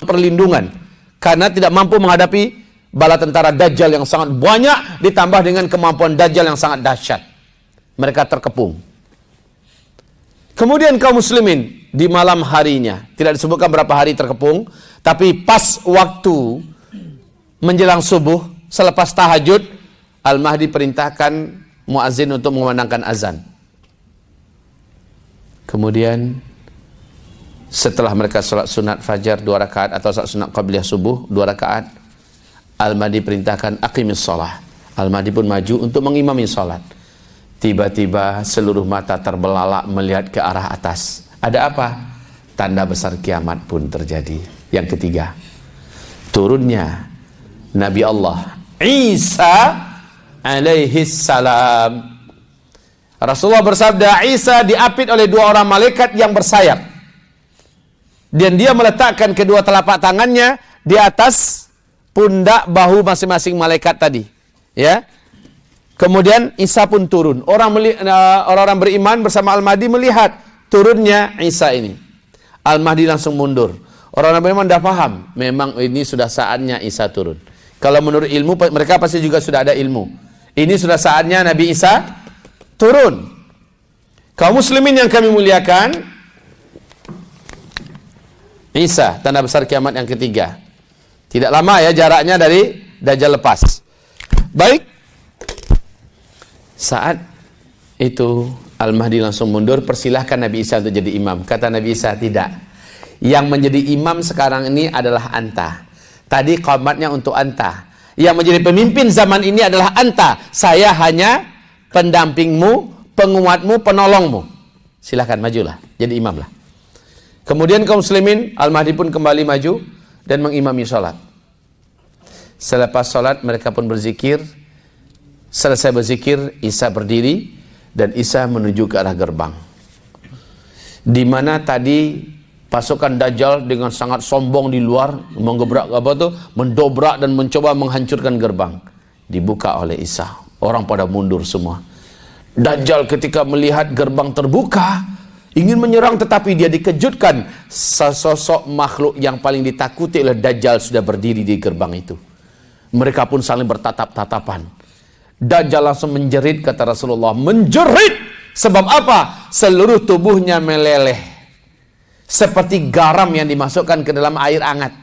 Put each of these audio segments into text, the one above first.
perlindungan karena tidak mampu menghadapi bala tentara Dajjal yang sangat banyak, ditambah dengan kemampuan Dajjal yang sangat dahsyat. Mereka terkepung. Kemudian kaum muslimin di malam harinya, tidak disebutkan berapa hari terkepung, tapi pas waktu menjelang subuh, selepas tahajud, Al-Mahdi perintahkan muazzin untuk mengumandangkan azan. Kemudian setelah mereka sholat sunat fajar 2 rakaat atau sholat sunat qabliyah subuh 2 rakaat, Al-Mahdi perintahkan aqimis shalah. Al-Mahdi pun maju untuk mengimami sholat. Tiba-tiba seluruh mata terbelalak melihat ke arah atas. Ada apa? Tanda besar kiamat pun terjadi. Yang ketiga, turunnya Nabi Allah Isa alaihi salam. Rasulullah bersabda, Isa diapit oleh 2 orang malaikat yang bersayap. Dan dia meletakkan kedua telapak tangannya di atas pundak bahu masing-masing malaikat tadi. Ya. Kemudian Isa pun turun. Orang-orang beriman bersama Al-Mahdi melihat turunnya Isa ini. Al-Mahdi langsung mundur. Orang-orang beriman dah paham, memang ini sudah saatnya Isa turun. Kalau menurut ilmu, mereka pasti juga sudah ada ilmu. Ini sudah saatnya Nabi Isa turun. Kaum muslimin yang kami muliakan, Isa, tanda besar kiamat yang ketiga. Tidak lama ya jaraknya dari Dajjal lepas. Baik. Saat itu Al-Mahdi langsung mundur, persilahkan Nabi Isa untuk jadi imam. Kata Nabi Isa, tidak. Yang menjadi imam sekarang ini adalah anta. Tadi qamatnya untuk anta. Yang menjadi pemimpin zaman ini adalah anta. Saya hanya pendampingmu, penguatmu, penolongmu. Silahkan majulah, jadi imam lah. Kemudian kaum muslimin, Al-Mahdi pun kembali maju dan mengimami sholat. Selepas sholat mereka pun berzikir. Selesai berzikir, Isa berdiri dan Isa menuju ke arah gerbang. Di mana tadi pasukan Dajjal dengan sangat sombong di luar mendobrak dan mencoba menghancurkan gerbang. Dibuka oleh Isa. Orang pada mundur semua. Dajjal ketika melihat gerbang terbuka ingin menyerang, tetapi dia dikejutkan. Sesosok makhluk yang paling ditakuti oleh Dajjal sudah berdiri di gerbang itu. Mereka pun saling bertatap-tatapan. Dajjal langsung menjerit, kata Rasulullah. Menjerit! Sebab apa? Seluruh tubuhnya meleleh. Seperti garam yang dimasukkan ke dalam air hangat.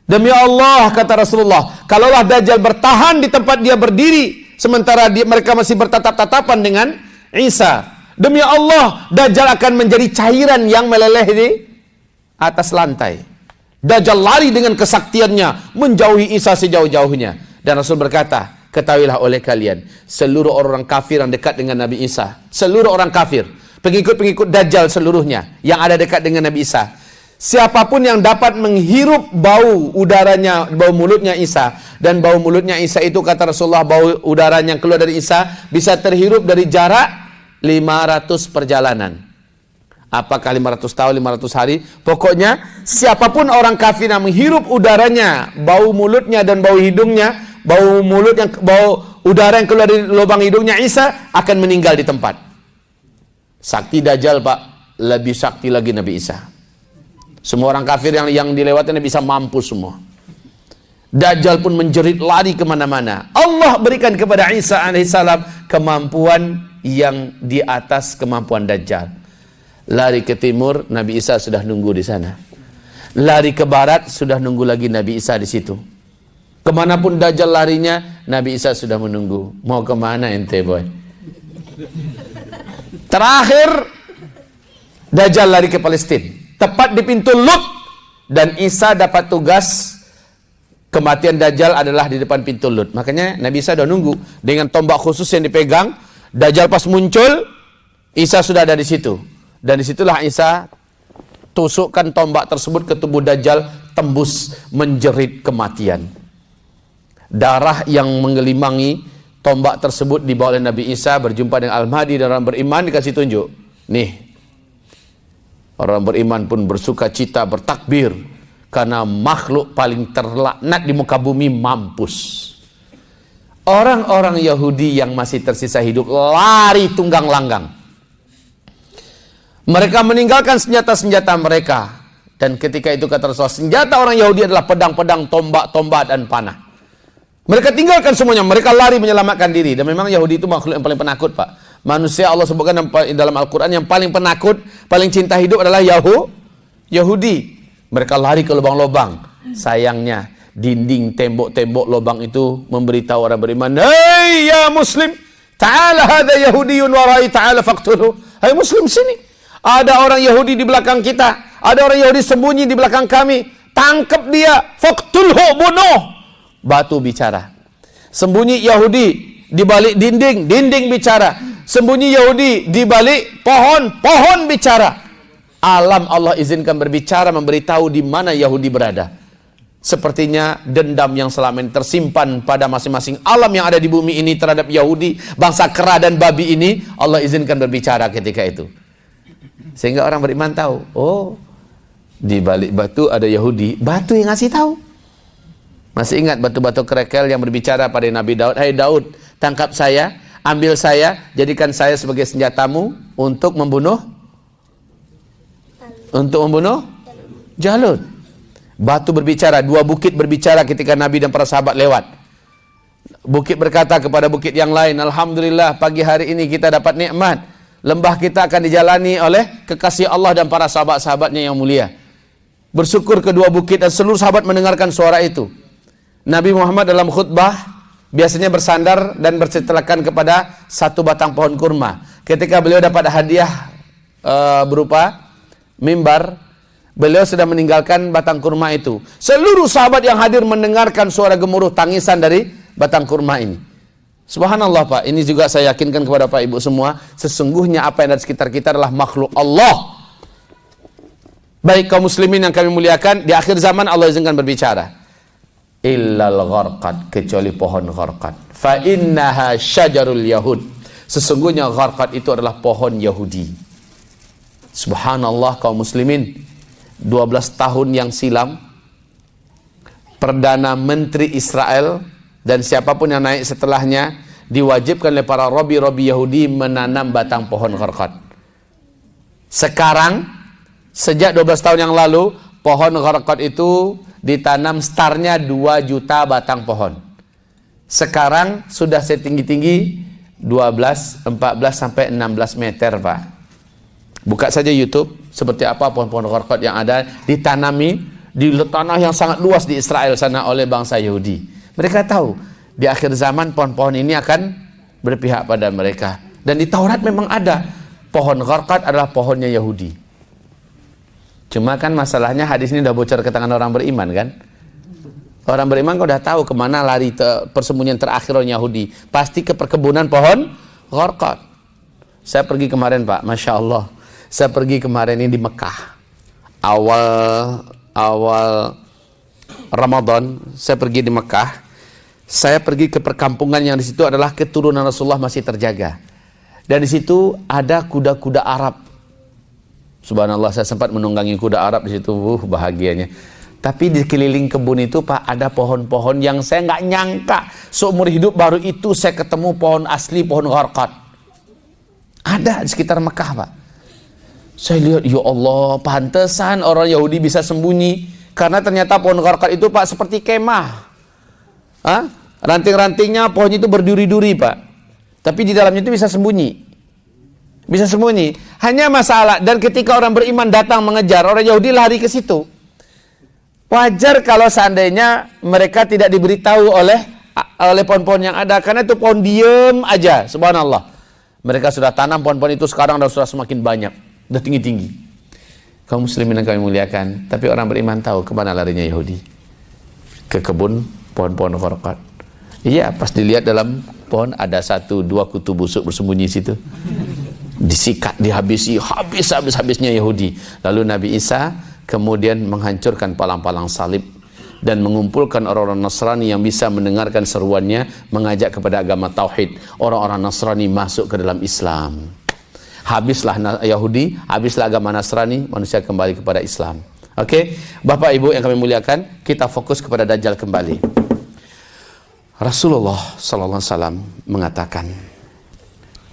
Demi Allah, kata Rasulullah, kalaulah Dajjal bertahan di tempat dia berdiri, sementara mereka masih bertatap-tatapan dengan Isa, demi Allah, Dajjal akan menjadi cairan yang meleleh di atas lantai. Dajjal lari dengan kesaktiannya, menjauhi Isa sejauh-jauhnya. Dan Rasul berkata, ketahuilah oleh kalian, seluruh orang kafir yang dekat dengan Nabi Isa, seluruh orang kafir, pengikut-pengikut Dajjal seluruhnya, yang ada dekat dengan Nabi Isa, siapapun yang dapat menghirup bau udaranya, bau mulutnya Isa, dan bau mulutnya Isa itu, kata Rasulullah, bau udaranya yang keluar dari Isa, bisa terhirup dari jarak 500 perjalanan. Apakah 500 tahun, 500 hari? Pokoknya, siapapun orang kafir yang menghirup udaranya, bau mulutnya dan bau hidungnya, bau udara yang keluar dari lubang hidungnya Isa, akan meninggal di tempat. Sakti Dajjal, Pak, lebih sakti lagi Nabi Isa. Semua orang kafir yang dilewati Nabi Isa mampus semua. Dajjal pun menjerit lari kemana-mana. Allah berikan kepada Isa alaihissalam kemampuan yang di atas kemampuan Dajjal. Lari ke timur, Nabi Isa sudah nunggu di sana. Lari ke barat, sudah nunggu lagi Nabi Isa di situ. Kemanapun Dajjal larinya, Nabi Isa sudah menunggu. Mau kemana ente, boy? Terakhir, Dajjal lari ke Palestina. Tepat di pintu Lut. Dan Isa dapat tugas, kematian Dajjal adalah di depan pintu Lut. Makanya Nabi Isa sudah nunggu. Dengan tombak khusus yang dipegang, Dajjal pas muncul, Isa sudah ada di situ. Dan disitulah Isa tusukkan tombak tersebut ke tubuh Dajjal, tembus, menjerit kematian. Darah yang menggelimangi tombak tersebut dibawa oleh Nabi Isa, berjumpa dengan Al-Mahdi dan orang beriman, dikasih tunjuk. Nih, orang beriman pun bersuka cita, bertakbir, karena makhluk paling terlaknat di muka bumi mampus. Orang-orang Yahudi yang masih tersisa hidup lari tunggang langgang. Mereka meninggalkan senjata-senjata mereka. Dan ketika itu kata Rasulullah, senjata orang Yahudi adalah pedang-pedang, tombak-tombak, dan panah. Mereka tinggalkan semuanya, mereka lari menyelamatkan diri. Dan memang Yahudi itu makhluk yang paling penakut, Pak. Manusia Allah sebutkan dalam Al-Quran yang paling penakut, paling cinta hidup adalah Yahudi. Mereka lari ke lubang-lubang. Sayangnya, dinding, tembok-tembok lubang itu memberitahu orang beriman, "Hei ya Muslim, ta'ala hadha Yahudiyun warai ta'ala faqtuluh." Hai Muslim, sini. Ada orang Yahudi di belakang kita. Ada orang Yahudi sembunyi di belakang kami. Tangkap dia. Faqtulhu, bunuh. Batu bicara. Sembunyi Yahudi di balik dinding, dinding bicara. Sembunyi Yahudi di balik pohon, pohon bicara. Alam Allah izinkan berbicara, memberitahu di mana Yahudi berada. Sepertinya dendam yang selama ini tersimpan pada masing-masing alam yang ada di bumi ini terhadap Yahudi, bangsa kera dan babi ini, Allah izinkan berbicara ketika itu. Sehingga orang beriman tahu, oh, di balik batu ada Yahudi, batu yang ngasih tahu. Masih ingat batu-batu kerikil yang berbicara pada Nabi Daud, "Hai Daud, tangkap saya, ambil saya, jadikan saya sebagai senjatamu untuk membunuh Jalut." Batu berbicara, dua bukit berbicara ketika Nabi dan para sahabat lewat. Bukit berkata kepada bukit yang lain, "Alhamdulillah, pagi hari ini kita dapat nikmat. Lembah kita akan dijalani oleh kekasih Allah dan para sahabat-sahabatnya yang mulia." Bersyukur kedua bukit dan seluruh sahabat mendengarkan suara itu. Nabi Muhammad dalam khutbah biasanya bersandar dan bersitelakan kepada satu batang pohon kurma. Ketika beliau dapat hadiah berupa mimbar, beliau sudah meninggalkan batang kurma itu. Seluruh sahabat yang hadir mendengarkan suara gemuruh tangisan dari batang kurma ini. Subhanallah, Pak, ini juga saya yakinkan kepada Pak Ibu semua, sesungguhnya apa yang ada di sekitar kita adalah makhluk Allah. Baik kaum muslimin yang kami muliakan, di akhir zaman Allah izinkan berbicara. Illal gharqad, kecuali pohon gharqad. Fa innaha syajarul yahud. Sesungguhnya gharqad itu adalah pohon Yahudi. Subhanallah kaum muslimin, 12 tahun yang silam, Perdana Menteri Israel dan siapapun yang naik setelahnya diwajibkan oleh para robi-robi Yahudi menanam batang pohon gharqad. Sekarang, sejak 12 tahun yang lalu, pohon gharqad itu ditanam startnya 2 juta batang pohon. Sekarang sudah setinggi-tinggi 12, 14 sampai 16 meter, Pak. Buka saja YouTube seperti apa pohon-pohon gharqad yang ada ditanami di tanah yang sangat luas di Israel sana oleh bangsa Yahudi. Mereka tahu di akhir zaman pohon-pohon ini akan berpihak pada mereka. Dan di Taurat memang ada pohon gharqad adalah pohonnya Yahudi. Cuma kan masalahnya hadis ini udah bocor ke tangan orang beriman kan. Orang beriman kau udah tahu kemana lari persembunyian terakhir orang Yahudi. Pasti ke perkebunan pohon gharqad. Saya pergi kemarin, Pak, Masya Allah. Saya pergi kemarin ini di Mekah. Awal Ramadan saya pergi di Mekah. Saya pergi ke perkampungan yang di situ adalah keturunan Rasulullah masih terjaga. Dan di situ ada kuda-kuda Arab. Subhanallah, saya sempat menunggangi kuda Arab di situ, bahagianya. Tapi di keliling kebun itu, Pak, ada pohon-pohon yang saya nggak nyangka seumur hidup baru itu saya ketemu pohon asli, pohon gharqad. Ada di sekitar Mekah, Pak. Saya lihat, ya Allah, pantesan orang Yahudi bisa sembunyi karena ternyata pohon gharqad itu, Pak, seperti kemah. Ranting-rantingnya pohonnya itu berduri-duri, Pak. Tapi di dalamnya itu bisa sembunyi. Bisa sembunyi. Hanya masalah, dan ketika orang beriman datang mengejar, orang Yahudi lari ke situ. Wajar kalau seandainya mereka tidak diberitahu oleh pohon-pohon yang ada, karena itu pohon diem aja. Subhanallah. Mereka sudah tanam pohon-pohon itu sekarang sudah semakin banyak, sudah tinggi-tinggi. Kaum muslimin yang kami muliakan, tapi orang beriman tahu kemana larinya Yahudi. Ke kebun pohon-pohon gharqad. Iya, pas dilihat dalam pohon ada 1-2 kutu busuk bersembunyi situ. Disikat, dihabisi, habisnya Yahudi. Lalu Nabi Isa kemudian menghancurkan palang-palang salib dan mengumpulkan orang-orang Nasrani yang bisa mendengarkan seruannya, mengajak kepada agama tauhid. Orang-orang Nasrani masuk ke dalam Islam. Habislah Yahudi, habislah agama Nasrani, manusia kembali kepada Islam. Oke, Bapak Ibu yang kami muliakan, kita fokus kepada Dajjal kembali. Rasulullah sallallahu alaihi wasallam mengatakan,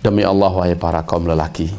demi Allah wahai para kaum lelaki,